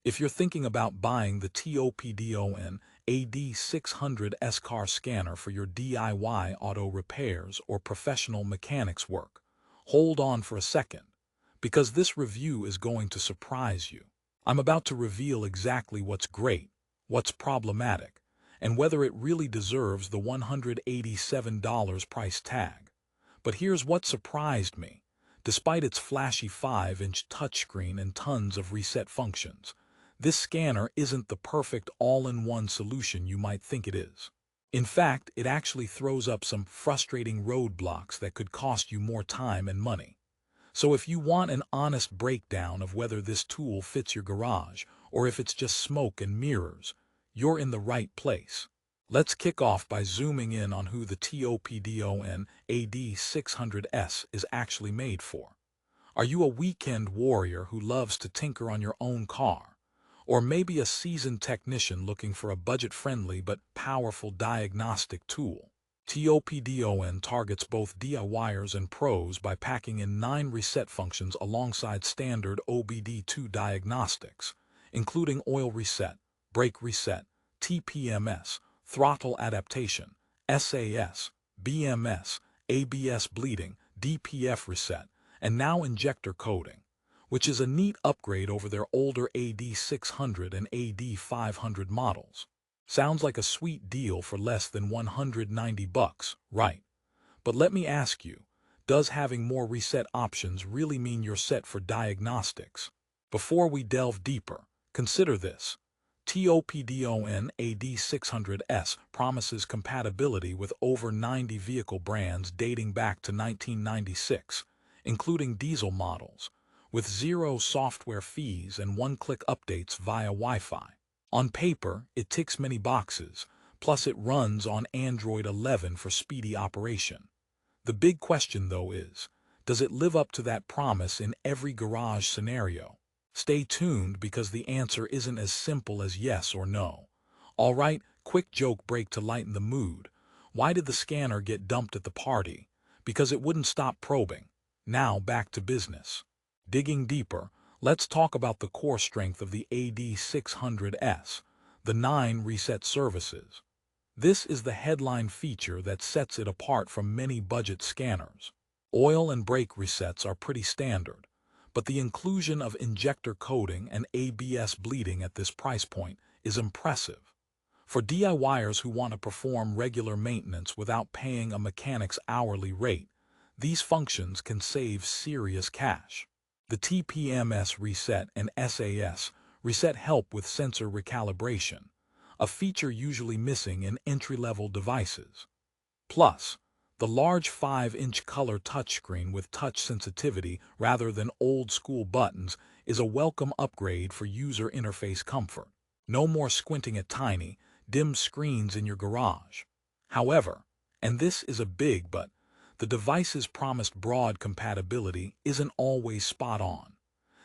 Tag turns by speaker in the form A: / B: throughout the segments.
A: If you're thinking about buying the TOPDON AD600S car scanner for your DIY auto repairs or professional mechanics work, hold on for a second, because this review is going to surprise you. I'm about to reveal exactly what's great, what's problematic, and whether it really deserves the $187 price tag. But here's what surprised me. Despite its flashy 5-inch touchscreen and tons of reset functions, this scanner isn't the perfect all-in-one solution you might think it is. In fact, it actually throws up some frustrating roadblocks that could cost you more time and money. So if you want an honest breakdown of whether this tool fits your garage or if it's just smoke and mirrors, you're in the right place. Let's kick off by zooming in on who the TOPDON AD600S is actually made for. Are you a weekend warrior who loves to tinker on your own car? Or maybe a seasoned technician looking for a budget-friendly but powerful diagnostic tool? TOPDON targets both DIYers and pros by packing in 9 reset functions alongside standard OBD2 diagnostics, including oil reset, brake reset, TPMS, throttle adaptation, SAS, BMS, ABS bleeding, DPF reset, and now injector coding, which is a neat upgrade over their older AD600 and AD500 models. Sounds like a sweet deal for less than $190, right? But let me ask you, does having more reset options really mean you're set for diagnostics? Before we delve deeper, consider this. TOPDON AD600S promises compatibility with over 90 vehicle brands dating back to 1996, including diesel models, with zero software fees and one-click updates via Wi-Fi. On paper, it ticks many boxes, plus it runs on Android 11 for speedy operation. The big question, though, is, does it live up to that promise in every garage scenario? Stay tuned because the answer isn't as simple as yes or no. All right, quick joke break to lighten the mood. Why did the scanner get dumped at the party? Because it wouldn't stop probing. Now back to business. Digging deeper, let's talk about the core strength of the AD600S, the 9 reset services. This is the headline feature that sets it apart from many budget scanners. Oil and brake resets are pretty standard, but the inclusion of injector coding and ABS bleeding at this price point is impressive. For DIYers who want to perform regular maintenance without paying a mechanic's hourly rate, these functions can save serious cash. The TPMS reset and SAS reset help with sensor recalibration, a feature usually missing in entry-level devices. Plus, the large 5-inch color touchscreen with touch sensitivity rather than old-school buttons is a welcome upgrade for user interface comfort. No more squinting at tiny, dim screens in your garage. However, and this is a big but, the device's promised broad compatibility isn't always spot on.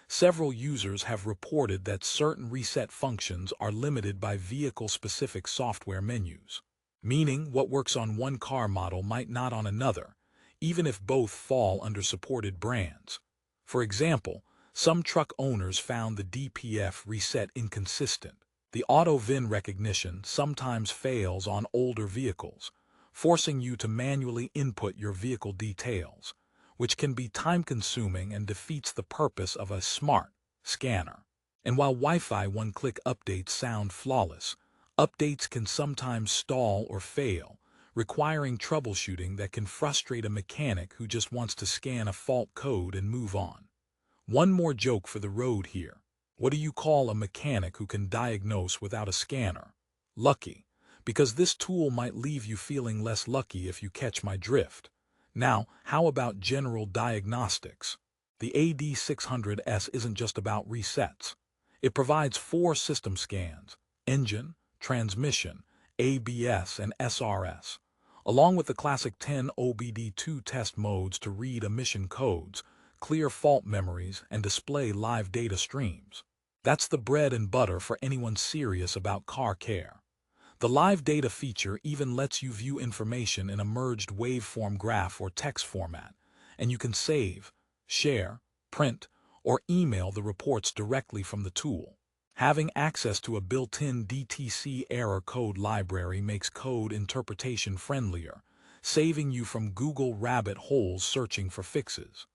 A: Several users have reported that certain reset functions are limited by vehicle-specific software menus, meaning what works on one car model might not on another, even if both fall under supported brands. For example, some truck owners found the DPF reset inconsistent. The auto VIN recognition sometimes fails on older vehicles, forcing you to manually input your vehicle details, which can be time-consuming and defeats the purpose of a smart scanner. And while Wi-Fi one-click updates sound flawless, updates can sometimes stall or fail, requiring troubleshooting that can frustrate a mechanic who just wants to scan a fault code and move on. One more joke for the road here. What do you call a mechanic who can diagnose without a scanner? Lucky, because this tool might leave you feeling less lucky if you catch my drift. Now, how about general diagnostics? The AD600S isn't just about resets. It provides 4 system scans: engine, transmission, ABS, and SRS, along with the classic 10 OBD2 test modes to read emission codes, clear fault memories, and display live data streams. That's the bread and butter for anyone serious about car care. The live data feature even lets you view information in a merged waveform graph or text format, and you can save, share, print, or email the reports directly from the tool. Having access to a built-in DTC error code library makes code interpretation friendlier, saving you from Google rabbit holes searching for fixes.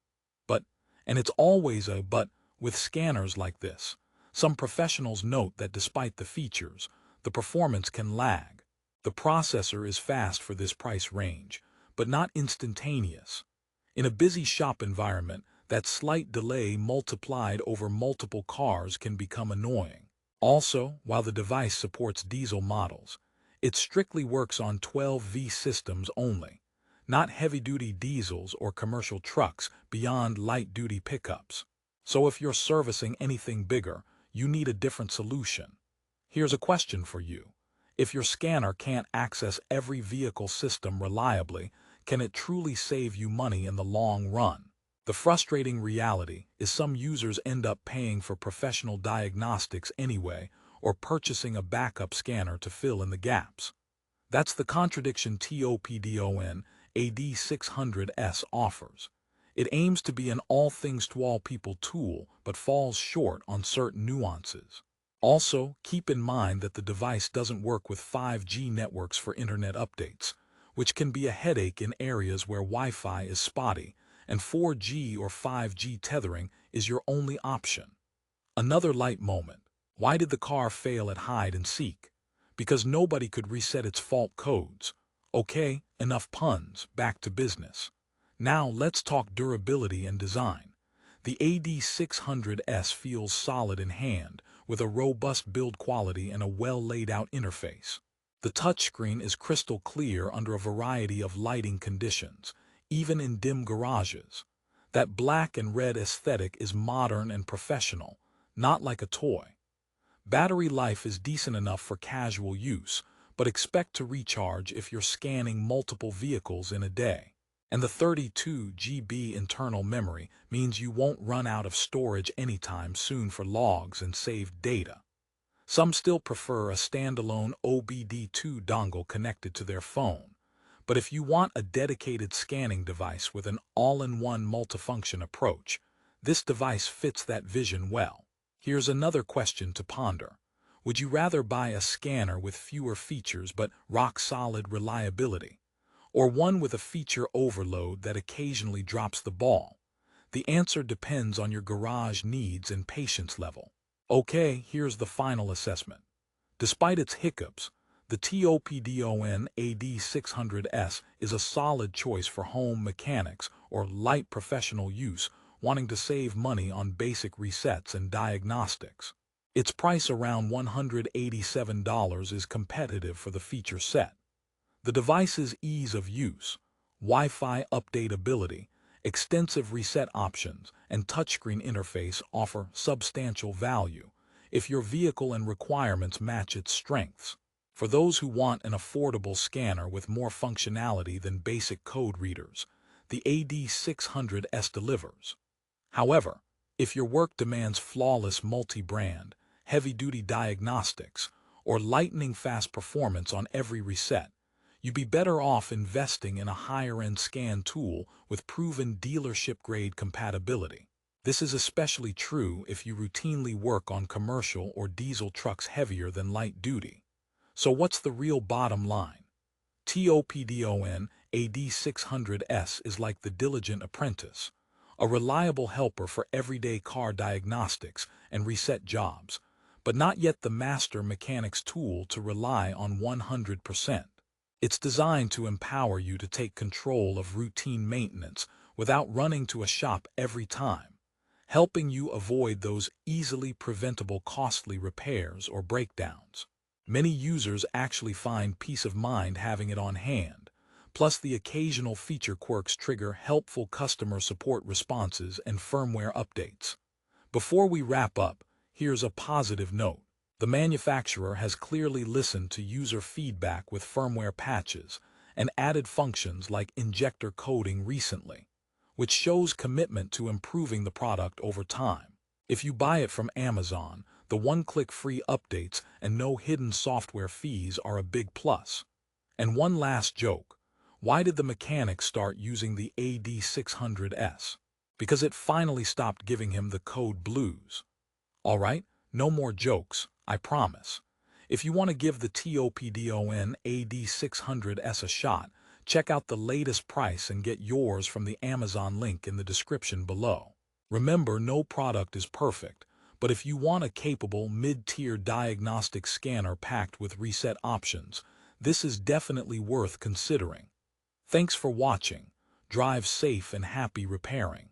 A: But, and it's always a but, with scanners like this, some professionals note that despite the features, the performance can lag. The processor is fast for this price range, but not instantaneous. In a busy shop environment, that slight delay multiplied over multiple cars can become annoying. Also, while the device supports diesel models, it strictly works on 12V systems only, not heavy-duty diesels or commercial trucks beyond light-duty pickups. So if you're servicing anything bigger, you need a different solution. Here's a question for you. If your scanner can't access every vehicle system reliably, can it truly save you money in the long run? The frustrating reality is some users end up paying for professional diagnostics anyway or purchasing a backup scanner to fill in the gaps. That's the contradiction TOPDON AD600S offers. It aims to be an all-things-to-all-people tool but falls short on certain nuances. Also, keep in mind that the device doesn't work with 5G networks for internet updates, which can be a headache in areas where Wi-Fi is spotty and 4G or 5G tethering is your only option. Another light moment. Why did the car fail at hide and seek? Because nobody could reset its fault codes. Okay, enough puns, back to business. Now let's talk durability and design. The AD600S feels solid in hand, with a robust build quality and a well-laid-out interface. The touchscreen is crystal clear under a variety of lighting conditions, even in dim garages. That black and red aesthetic is modern and professional, not like a toy. Battery life is decent enough for casual use, but expect to recharge if you're scanning multiple vehicles in a day. And the 32 GB internal memory means you won't run out of storage anytime soon for logs and saved data. Some still prefer a standalone OBD2 dongle connected to their phone. But if you want a dedicated scanning device with an all-in-one multifunction approach, this device fits that vision well. Here's another question to ponder. Would you rather buy a scanner with fewer features but rock-solid reliability, or one with a feature overload that occasionally drops the ball? The answer depends on your garage needs and patience level. Okay, here's the final assessment. Despite its hiccups, the TOPDON AD600S is a solid choice for home mechanics or light professional use wanting to save money on basic resets and diagnostics. Its price around $187 is competitive for the feature set. The device's ease of use, Wi-Fi updatability, extensive reset options, and touchscreen interface offer substantial value if your vehicle and requirements match its strengths. For those who want an affordable scanner with more functionality than basic code readers, the AD600S delivers. However, if your work demands flawless multi-brand, heavy-duty diagnostics, or lightning-fast performance on every reset, you'd be better off investing in a higher-end scan tool with proven dealership-grade compatibility. This is especially true if you routinely work on commercial or diesel trucks heavier than light-duty. So what's the real bottom line? TOPDON AD600S is like the diligent apprentice, a reliable helper for everyday car diagnostics and reset jobs, but not yet the master mechanic's tool to rely on 100%. It's designed to empower you to take control of routine maintenance without running to a shop every time, helping you avoid those easily preventable costly repairs or breakdowns. Many users actually find peace of mind having it on hand, plus the occasional feature quirks trigger helpful customer support responses and firmware updates. Before we wrap up, here's a positive note. The manufacturer has clearly listened to user feedback with firmware patches and added functions like injector coding recently, which shows commitment to improving the product over time. If you buy it from Amazon, the one-click free updates and no hidden software fees are a big plus. And one last joke. Why did the mechanic start using the AD600S? Because it finally stopped giving him the code blues. All right, No more jokes, I promise. If you want to give the TOPDON AD600S a shot, check out the latest price and get yours from the Amazon link in the description below. Remember, no product is perfect, but if you want a capable mid-tier diagnostic scanner packed with reset options, this is definitely worth considering. Thanks for watching. Drive safe and happy repairing.